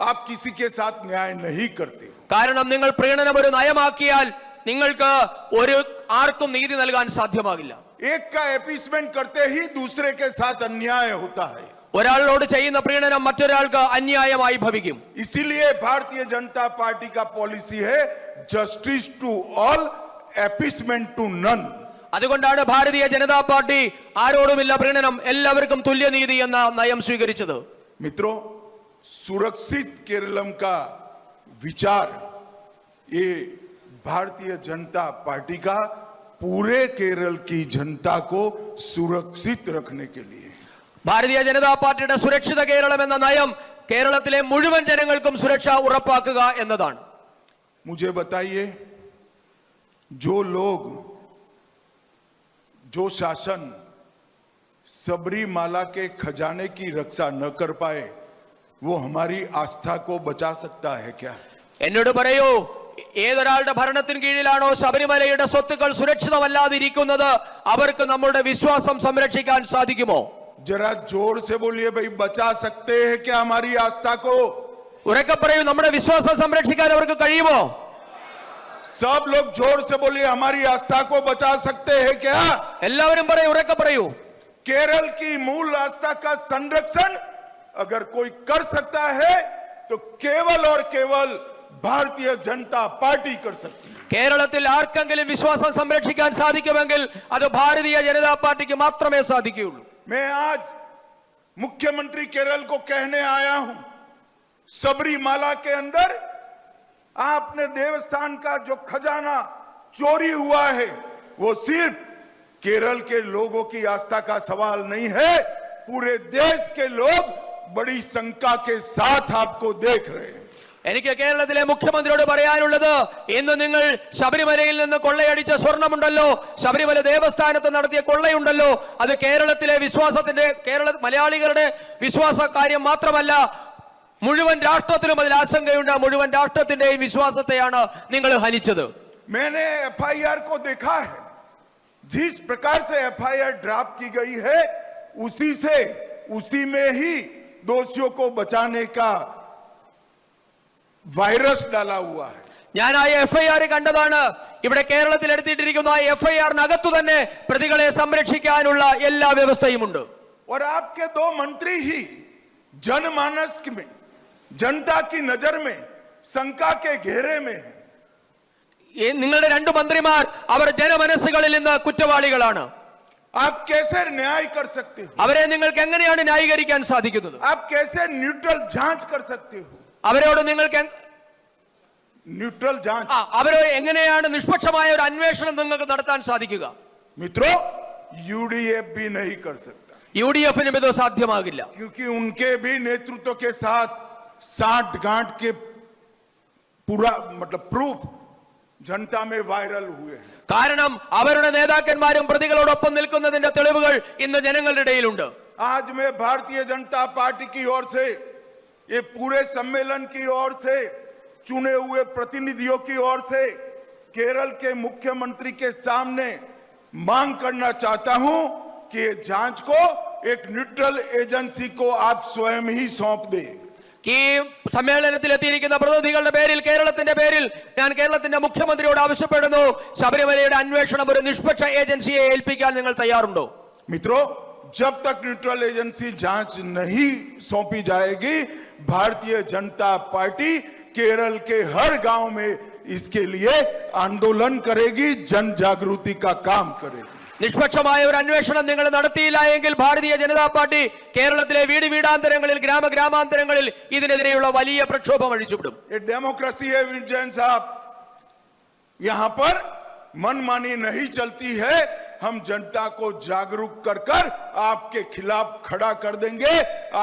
आप किसी के साथ न्याय नहीं करते हो. കാരണം നിങ്ങൾ പ്രീണനം ഒരു നയമാക്കിയാൽ നിങ്ങൾക്ക് ഒരു ആർക്കും നീതി നൽകാൻ സാധ്യമാകില്ല. एक का एपिसमेंट करते ही दूसरे के साथ अन्याय होता है. ഒരാളോട് ചെയ്യുന്ന പ്രീണനം മറ്റൊരാൾക്ക് അന്യായമായി ഭവിക്കും. इसीलिए भारतीय जनता पार्टी का पॉलिसी है justice to all, appeasement to none. അതുകൊണ്ടാണ് ഭാരതീയ ജനതാ പാർട്ടി ആരോടുമില്ല പ്രീണനം, എല്ലാവർക്കും തുല്യനീതി എന്ന നയം സ്വീകരിച്ചത്. मित्रों, सुरक्षित केरलम का विचार ये भारतीय जनता पार्टी का पूरे केरल की जनता को सुरक्षित रखने के लिए. ഭാരതീയ ജനതാ പാർട്ടിയുടെ സുരക്ഷിത കേരളം എന്ന നയം കേരളത്തിലെ മുഴുവൻ ജനങ്ങൾക്കും സുരക്ഷ ഉറപ്പാക്കുക എന്നതാണ്. मुझे बताइए, जो लोग, जो शासन सबरीमाला के खजाने की रक्षा न कर पाए, वो हमारी आस्था को बचा सकता है क्या? എന്നോട് പറയൂ, ഏതൊരാളുടെ ഭരണത്തിന് കീഴിലാണോ ശബരിമലയുടെ സ്വത്തുക്കൾ സുരക്ഷിതമല്ലാതിരിക്കുന്നത് അവർക്ക് നമ്മുടെ വിശ്വാസം സംരക്ഷിക്കാൻ സാധിക്കുമോ? जरा जोर से बोलिए भाई, बचा सकते हैं क्या हमारी आस्था को? ഉറക്കെ പറയൂ, നമ്മുടെ വിശ്വാസം സംരക്ഷിക്കാൻ അവർക്ക് കഴിയുമോ? सब लोग जोर से बोलिए, हमारी आस्था को बचा सकते हैं क्या? എല്ലാവരും പറയൂ, ഉറക്കെ പറയൂ. केरल की मूल आस्था का संरक्षण अगर कोई कर सकता है तो केवल और केवल भारतीय जनता पार्टी कर सकती है. കേരളത്തിൽ ആർക്കെങ്കിലും വിശ്വാസം സംരക്ഷിക്കാൻ സാധിക്കുമെങ്കിൽ അത് ഭാരതീയ ജനതാ പാർട്ടിക്ക് മാത്രമേ സാധിക്കുകയുള്ളൂ. मैं आज मुख्यमंत्री केरल को कहने आया हूं, सबरीमाला के अंदर आपने देवस्थान का जो खजाना चोरी हुआ है, वो सिर्फ केरल के लोगों की आस्था का सवाल नहीं है. पूरे देश के लोग बड़ी शंका के साथ आपको देख रहे हैं. എനിക്ക് കേരളത്തിലെ മുഖ്യമന്ത്രിയോട് പറയാനുള്ളത്, ഇന്ന് നിങ്ങൾ ശബരിമലയിൽ നിന്ന് കൊള്ളയടിച്ച സ്വർണമുണ്ടല്ലോ, ശബരിമല ദേവസ്ഥാനത്ത് നടത്തിയ കൊള്ളയുണ്ടല്ലോ, അത് കേരളത്തിലെ വിശ്വാസത്തിന്റെ, മലയാളികളുടെ വിശ്വാസ കാര്യം മാത്രമല്ല, മുഴുവൻ രാഷ്ട്രത്തിലും അതിൽ ആശങ്കയുണ്ട്. മുഴുവൻ രാഷ്ട്രത്തിന്റെയും വിശ്വാസത്തെയാണ് നിങ്ങൾ ഹനിച്ചത്. मैंने एफआईआर को देखा है, जिस प्रकार से एफआईआर ड्राफ्ट की गई है, उसी में ही दोषियों को बचाने का वायरस डाला हुआ है. ഞാൻ ആ എഫ്ഐആർ കണ്ടതാണ്. ഇവിടെ കേരളത്തിൽ എടുത്തിട്ടിരിക്കുന്ന ആ എഫ്ഐആറിനകത്തു തന്നെ പ്രതികളെ സംരക്ഷിക്കാനുള്ള എല്ലാ വ്യവസ്ഥയുമുണ്ട്. और आपके 2 मंत्री ही जनमानस में, जनता की नजर में शंका के घेरे में है. നിങ്ങളുടെ 2 മന്ത്രിമാർ അവർ ജനമനസ്സുകളിൽ നിന്ന് കുറ്റവാളികളാണ്. आप कैसे न्याय कर सकते हो? അവരെ നിങ്ങൾക്ക് എങ്ങനെയാണ് ന്യായീകരിക്കാൻ സാധിക്കുന്നത്? आप कैसे न्यूट्रल जांच कर सकते हो? അവരോട് നിങ്ങൾക്ക് न्यूट्रल जांच, അവരോട് എങ്ങനെയാണ് നിഷ്പക്ഷമായ ഒരു അന്വേഷണം നിങ്ങൾക്ക് നടത്താൻ സാധിക്കുക? मित्रों, यूडीएफ भी नहीं कर सकता, യുഡിഎഫിനും ഇത് സാധ്യമാകില്ല. क्योंकि उनके भी नेतृत्व के साथ साठ गांठ के पूरा मतलब प्रूफ जनता में वायरल हुए हैं. കാരണം അവരുടെ നേതാക്കന്മാരും പ്രതികളോടൊപ്പം നിൽക്കുന്നതിന്റെ തെളിവുകൾ ഇന്ന് ജനങ്ങളുടെ ഇടയിലുണ്ട്. आज मैं भारतीय जनता पार्टी की ओर से, ये पूरे सम्मेलन की ओर से, चुने हुए प्रतिनिधियों की ओर से केरल के मुख्यमंत्री के सामने मांग करना चाहता हूं कि ये जांच को एक न्यूट्रल एजेंसी को आप स्वयं ही सौंप दें. ഈ സമ്മേളനത്തിൽ എത്തിയിരിക്കുന്ന പ്രതിനിധികളുടെ പേരിൽ, കേരളത്തിന്റെ പേരിൽ ഞാൻ കേരളത്തിന്റെ മുഖ്യമന്ത്രിയോട് ആവശ്യപ്പെടുന്നു, ശബരിമലയുടെ അന്വേഷണം ഒരു നിഷ്പക്ഷ ഏജൻസിയെ ഏൽപ്പിക്കാൻ നിങ്ങൾ തയ്യാറുണ്ടോ? मित्रों, जब तक न्यूट्रल एजेंसी जांच नहीं सौंपी जाएगी, भारतीय जनता पार्टी केरल के हर गांव में इसके लिए आंदोलन करेगी, जन जागृति का काम करेगी. നിഷ്പക്ഷമായ ഒരു അന്വേഷണം നിങ്ങൾ നടത്തിയില്ല എങ്കിൽ ഭാരതീയ ജനതാ പാർട്ടി കേരളത്തിലെ വീട് വീടാന്തരങ്ങളിൽ ഗ്രാമാന്തരങ്ങളിൽ ഇതിനെതിരെയുള്ള വലിയ പ്രക്ഷോഭം അഴിച്ചുവിടും. ये डेमोक्रेसी है विजयन साहब, यहाँ पर मनमानी नहीं चलती है. हम जनता को जागरूक कर कर आपके खिलाफ खड़ा कर देंगे.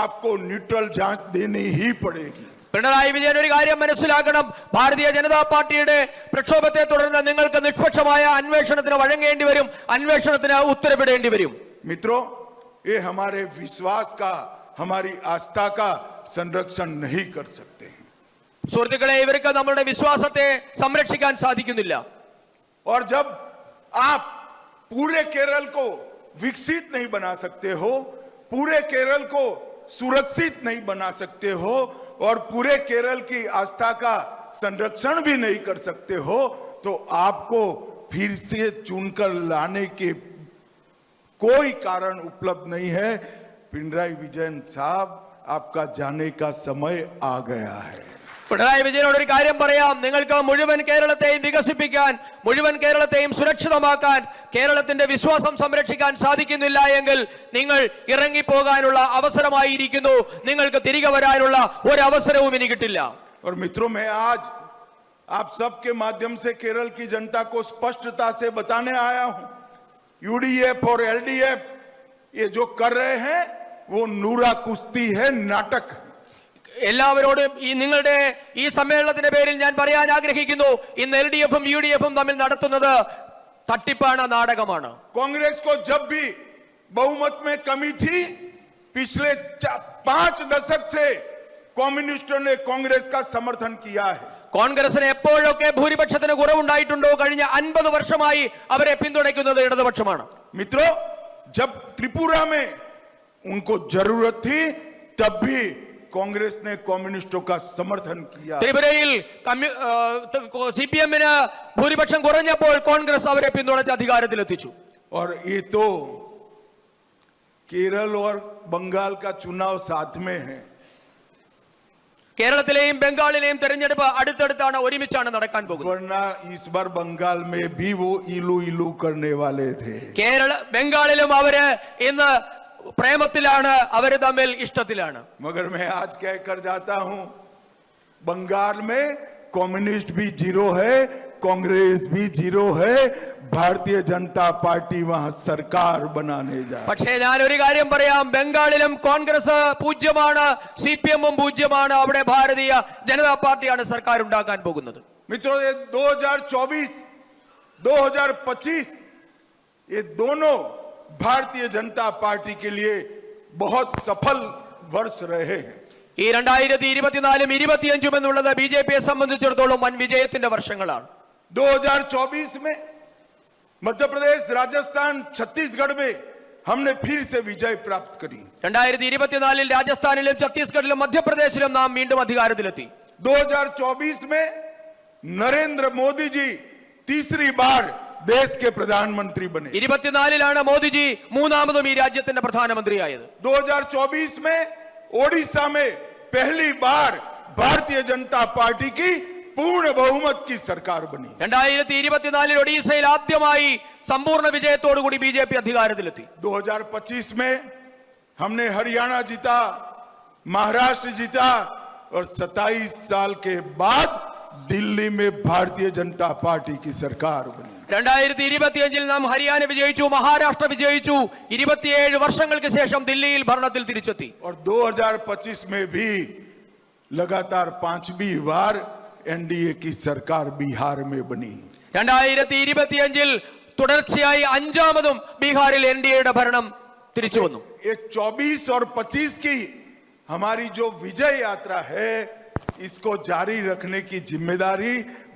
आपको न्यूट्रल जांच देनी ही पड़ेगी. പിണറായി വിജയൻ ഒരു കാര്യം മനസ്സിലാക്കണം, ഭാരതീയ ജനതാ പാർട്ടിയുടെ പ്രക്ഷോഭത്തെ തുടർന്ന് നിങ്ങൾക്ക് നിഷ്പക്ഷമായ അന്വേഷണത്തിന് വഴങ്ങേണ്ടി വരും, അന്വേഷണത്തിന് ഉത്തരവിടേണ്ടി വരും. मित्रों, ये हमारे विश्वास का, हमारी आस्था का संरक्षण नहीं कर सकते. സുഹൃത്തുക്കളെ, ഇവർക്ക് നമ്മളുടെ വിശ്വാസത്തെ സംരക്ഷിക്കാൻ സാധിക്കുന്നില്ല. और जब आप पूरे केरल को विकसित नहीं बना सकते हो, पूरे केरल को सुरक्षित नहीं बना सकते हो और पूरे केरल की आस्था का संरक्षण भी नहीं कर सकते हो, तो आपको फिर से चुनकर लाने के कोई कारण उपलब्ध नहीं है. पिनराई विजयन साहब, आपका जाने का समय आ गया है. പിണറായി വിജയനോട് ഒരു കാര്യം പറയാം, നിങ്ങൾക്ക് മുഴുവൻ കേരളത്തെയും വികസിപ്പിക്കാൻ, മുഴുവൻ കേരളത്തെയും സുരക്ഷിതമാക്കാൻ, കേരളത്തിന്റെ വിശ്വാസം സംരക്ഷിക്കാൻ സാധിക്കുന്നില്ല എങ്കിൽ നിങ്ങൾ ഇറങ്ങിപ്പോകാനുള്ള അവസരമായിരിക്കുന്നു. നിങ്ങൾക്ക് തിരികെ വരാനുള്ള ഒരു അവസരവും ഇനി കിട്ടില്ല. और मित्रों, मैं आज आप सबके माध्यम से केरल की जनता को स्पष्टता से बताने आया हूं, यूडीएफ और एलडीएफ ये जो कर रहे हैं वो नूरा कुश्ती है, नाटक. എല്ലാവരോടും നിങ്ങളുടെ ഈ സമ്മേളനത്തിന്റെ പേരിൽ ഞാൻ പറയാൻ ആഗ്രഹിക്കുന്നു, ഇന്ന് LDF-ഉം UDF-ഉം തമ്മിൽ നടത്തുന്നത് തട്ടിപ്പാണ്, നാടകമാണ്. कांग्रेस को जब भी बहुमत में कमी थी, पिछले 5 दशक से कम्युनिस्टों ने कांग्रेस का समर्थन किया है. കോൺഗ്രസിന് എപ്പോഴൊക്കെ ഭൂരിപക്ഷത്തിന് കുറവുണ്ടായിട്ടുണ്ടോ കഴിഞ്ഞ 50 വർഷമായി അവരെ പിന്തുണയ്ക്കുന്നത് ഇടതുപക്ഷമാണ്. मित्रों, जब त्रिपुरा में उनको जरूरत थी तब भी कांग्रेस ने कम्युनिस्टों का समर्थन किया. ത്രിപുരയിൽ CPM-ന് ഭൂരിപക്ഷം കുറഞ്ഞപ്പോൾ കോൺഗ്രസ് അവരെ പിന്തുണച്ച് അധികാരത്തിലെത്തിച്ചു. और ये तो केरल और बंगाल का चुनाव साथ में है. കേരളത്തിലെയും ബംഗാളിലെയും തെരഞ്ഞെടുപ്പ് അടുത്തടുത്താണ്, ഒരുമിച്ചാണ് നടക്കാൻ പോകുന്നത്. वरना इस बार बंगाल में भी वो इलू इलू करने वाले थे. ബംഗാളിലും അവര് ഇന്ന് പ്രേമത്തിലാണ്, അവര് തമ്മിൽ ഇഷ്ടത്തിലാണ്. मगर मैं आज कह कर जाता हूं, बंगाल में कम्युनिस्ट भी जीरो है, कांग्रेस भी जीरो है. भारतीय जनता पार्टी वहां सरकार बनाने जा. പക്ഷേ ഞാൻ ഒരു കാര്യം പറയാം, ബംഗാളിലും കോൺഗ്രസ് പൂജ്യമാണ്, CPM-ഉം പൂജ്യമാണ്. അവിടെ ഭാരതീയ ജനതാ പാർട്ടിയാണ് സർക്കാർ ഉണ്ടാക്കാൻ പോകുന്നത്. मित्रों, ये 2024, 2025 ये दोनों भारतीय जनता पार्टी के लिए बहुत सफल वर्ष रहे हैं. ഈ 2024-ഉം 2025-ഉം എന്നുള്ളത് BJP-യെ സംബന്ധിച്ചിടത്തോളം വൻ വിജയത്തിന്റെ വർഷങ്ങളാണ്. 2024 में मध्य प्रदेश, राजस्थान, छत्तीसगढ़ में हमने फिर से विजय प्राप्त करी. 2024-ൽ രാജസ്ഥാനിലും ഛത്തീസ്ഗഡിലും മധ്യപ്രദേശിലും നാം വീണ്ടും അധികാരത്തിലെത്തി. 2024 में नरेंद्र मोदी जी तीसरी बार देश के प्रधानमंत्री बने. 24-ലാണ് മോദിജി മൂന്നാമതും ഈ രാജ്യത്തിന്റെ പ്രധാനമന്ത്രിയായത്. 2024 में ओडिशा में पहली बार भारतीय जनता पार्टी की पूर्ण बहुमत की सरकार बनी. 2024-ൽ ഒഡീഷയിൽ ആദ്യമായി സമ്പൂർണ്ണ വിജയത്തോടുകൂടി BJP അധികാരത്തിലെത്തി. 2025 में हमने हरियाणा जीता, महाराष्ट्र जीता और 27 साल के बाद दिल्ली में भारतीय जनता पार्टी की सरकार बनी. 2025-ൽ നാം ഹരിയാന വിജയിച്ചു, മഹാരാഷ്ട്ര വിജയിച്ചു. 27 വർഷങ്ങൾക്ക് ശേഷം ദില്ലിയിൽ ഭരണത്തിൽ തിരിച്ചെത്തി. और 2025 में भी लगातार 5वीं बार एनडीए की सरकार बिहार में बनी. 2025-ൽ തുടർച്ചയായി 5ാമതും ബീഹാറിൽ NDA-യുടെ ഭരണം തിരിച്ചു വന്നു. ये 24 और 25 की हमारी जो विजय यात्रा है, इसको जारी रखने की जिम्मेदारी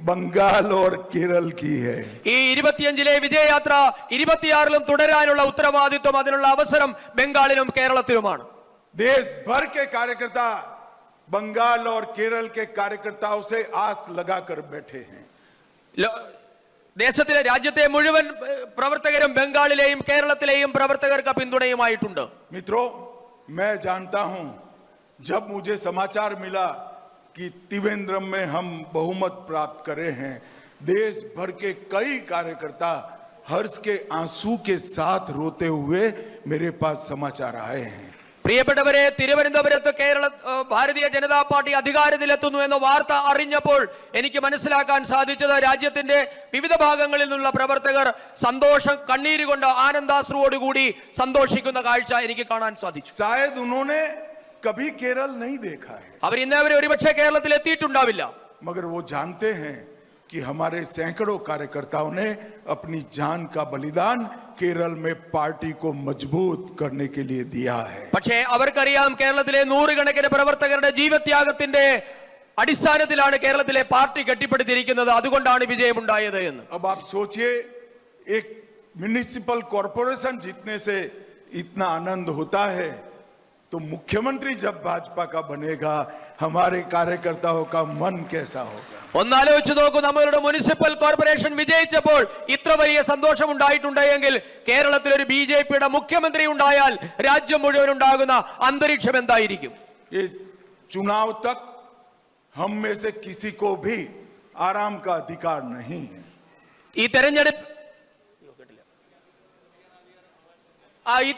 बंगाल और केरल की है. ഈ 25-ലെ വിജയയാത്ര 26-ലും തുടരാനുള്ള ഉത്തരവാദിത്വം, അതിനുള്ള അവസരം ബംഗാളിലും കേരളത്തിലുമാണ്. देश भर के कार्यकर्ता बंगाल और केरल के कार्यकर्ताओं से आस लगाकर बैठे हैं. ദേശത്തിലെ രാജ്യത്തെ മുഴുവൻ പ്രവർത്തകരും ബംഗാളിലെയും കേരളത്തിലെയും പ്രവർത്തകർക്ക് പിന്തുണയുമായിട്ടുണ്ട്. मित्रों, मैं जानता हूं, जब मुझे समाचार मिला कि त्रिवेंद्रम में हम बहुमत प्राप्त करे हैं, देश भर के कई कार्यकर्ता हर्ष के आंसू के साथ रोते हुए मेरे पास समाचार आए हैं। പ്രിയപ്പെട്ടവരെ, തിരുവനന്തപുരത്ത് ഭാരതീയ ജനതാ പാർട്ടി അധികാരത്തിലെത്തുന്നു എന്ന വാർത്ത അറിഞ്ഞപ്പോൾ എനിക്ക് മനസ്സിലാക്കാൻ സാധിച്ചത് രാജ്യത്തിന്റെ വിവിധ ഭാഗങ്ങളിൽ നിന്നുള്ള പ്രവർത്തകർ സന്തോഷം കണ്ണീര് കൊണ്ട് ആനന്ദാശ്രുവോടുകൂടി സന്തോഷിക്കുന്ന കാഴ്ച എനിക്ക് കാണാൻ സാധിച്ചു. शायद उन्होंने कभी केरल नहीं देखा है, അവർ ഇന്നേവരെ ഒരുപക്ഷെ കേരളത്തിൽ എത്തിയിട്ടുണ്ടാവില്ല. मगर वो जानते हैं कि हमारे सैकड़ों कार्यकर्ताओं ने अपनी जान का बलिदान केरल में पार्टी को मजबूत करने के लिए दिया है. പക്ഷേ അവർക്കറിയാം കേരളത്തിലെ നൂറുകണക്കിന് പ്രവർത്തകരുടെ ജീവത്യാഗത്തിന്റെ അടിസ്ഥാനത്തിലാണ് കേരളത്തിലെ പാർട്ടി കെട്ടിപ്പടുത്തിരിക്കുന്നത്. അതുകൊണ്ടാണ് വിജയമുണ്ടായത് എന്ന്. अब आप सोचिए, एक म्युनिसिपल कॉरपोरेशन जीतने से इतना आनंद होता है, तो मुख्यमंत्री जब भाजपा का बनेगा हमारे कार्यकर्ताओं का मन कैसा होगा. ഒന്നാലോചിച്ച് നോക്കൂ, നമ്മളുടെ മുനിസിപ്പൽ കോർപ്പറേഷൻ വിജയിച്ചപ്പോൾ ഇത്ര വലിയ സന്തോഷം ഉണ്ടായിട്ടുണ്ടെങ്കിൽ കേരളത്തിൽ ഒരു ബിജെപിയുടെ മുഖ്യമന്ത്രി ഉണ്ടായാൽ രാജ്യം മുഴുവൻ ഉണ്ടാകുന്ന അന്തരീക്ഷം എന്തായിരിക്കും? ये चुनाव तक हम में से किसी को भी आराम का अधिकार नहीं है. ഈ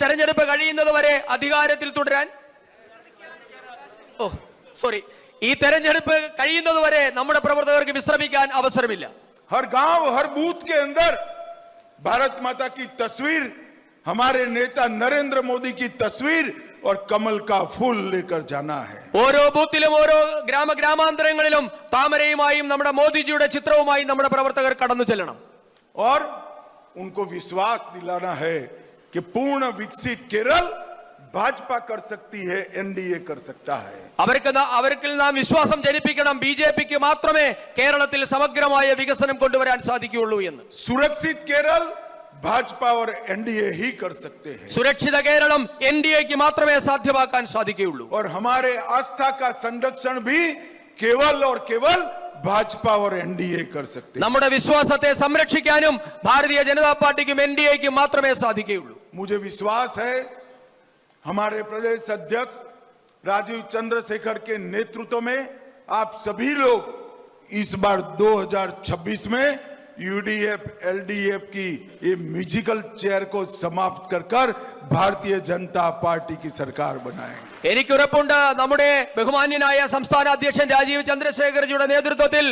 തെരഞ്ഞെടുപ്പ് കഴിയുന്നത് വരെ അധികാരത്തിൽ തുടരാൻ ഈ തെരഞ്ഞെടുപ്പ് കഴിയുന്നത് വരെ നമ്മുടെ പ്രവർത്തകർക്ക് വിശ്രമിക്കാൻ അവസരമില്ല. हर गांव हर बूथ के अंदर भारत माता की तस्वीर, हमारे नेता नरेंद्र मोदी की तस्वीर और कमल का फूल लेकर जाना है. ഓരോ ബൂത്തിലും ഓരോ ഗ്രാമാന്തരങ്ങളിലും താമരയുമായും നമ്മുടെ മോദിജിയുടെ ചിത്രവുമായി നമ്മുടെ പ്രവർത്തകർ കടന്നു ചെല്ലണം. और उनको विश्वास दिलाना है कि पूर्ण विकसित केरल भाजपा कर सकती है, एनडीए कर सकता है. അവർക്ക് നാം വിശ്വാസം ജനിപ്പിക്കണം. ബിജെപിക്ക് മാത്രമേ കേരളത്തിൽ സമഗ്രമായ വികസനം കൊണ്ടുവരാൻ സാധിക്കുകയുള്ളൂ എന്ന്. सुरक्षित केरल भाजपा और एनडीए ही कर सकते हैं. സുരക്ഷിത കേരളം എൻഡിഎക്ക് മാത്രമേ സാധ്യമാക്കാൻ സാധിക്കുകയുള്ളൂ. और हमारे आस्था का संरक्षण भी केवल और केवल भाजपा और एनडीए कर सकते हैं. നമ്മുടെ വിശ്വാസത്തെ സംരക്ഷിക്കാനും ഭാരതീയ ജനതാ പാർട്ടിക്കും എൻഡിഎക്കും മാത്രമേ സാധിക്കുകയുള്ളൂ. मुझे विश्वास है हमारे प्रदेश अध्यक्ष राजीव चंद्रशेखर के नेतृत्व में आप सभी लोग इस बार 2026 में यूडीएफ एलडीएफ की ये म्यूजिकल चेयर को समाप्त कर भारतीय जनता पार्टी की सरकार बनाएंगे. എനിക്ക് ഉറപ്പുണ്ട് നമ്മുടെ ബഹുമാന്യനായ സംസ്ഥാന അധ്യക്ഷൻ രാജീവ് ചന്ദ്രശേഖർജിയുടെ നേതൃത്വത്തിൽ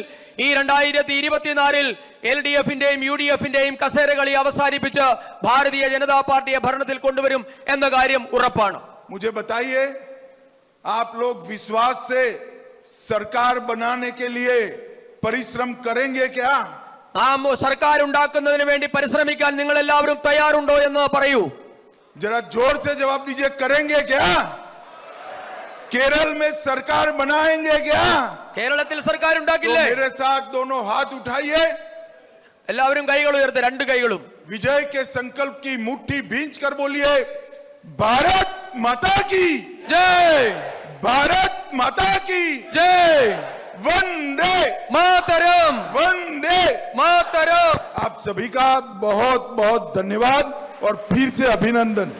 ഈ 2024 എൽഡിഎഫിന്റെയും യുഡിഎഫിന്റെയും കസേരകളി അവസാനിപ്പിച്ച് ഭാരതീയ ജനതാ പാർട്ടിയെ ഭരണത്തിൽ കൊണ്ടുവരും എന്ന കാര്യം ഉറപ്പാണ്. मुझे बताइए, आप लोग विश्वास से सरकार बनाने के लिए परिश्रम करेंगे क्या? നാം സർക്കാർ ഉണ്ടാക്കുന്നതിന് വേണ്ടി പരിശ്രമിക്കാൻ നിങ്ങൾ എല്ലാവരും തയ്യാറുണ്ടോ എന്ന് പറയൂ. जरा जोर से जवाब दीजिए, करेंगे क्या? केरल में सरकार बनाएंगे क्या? കേരളത്തിൽ സർക്കാർ तो ഉണ്ടാക്കില്ലേ? मेरे साथ दोनों हाथ उठाइए, എല്ലാവരും കൈകൾ ഉയർത്തി, രണ്ട് കൈകളും. विजय के संकल्प की मुट्ठी भींच कर बोलिए, भारत माता की ജയ്, भारत माता की ജയ്, वंदे മാതരം, वंदे. മാതരം. आप सभी का बहुत बहुत धन्यवाद और फिर से अभिनंदन.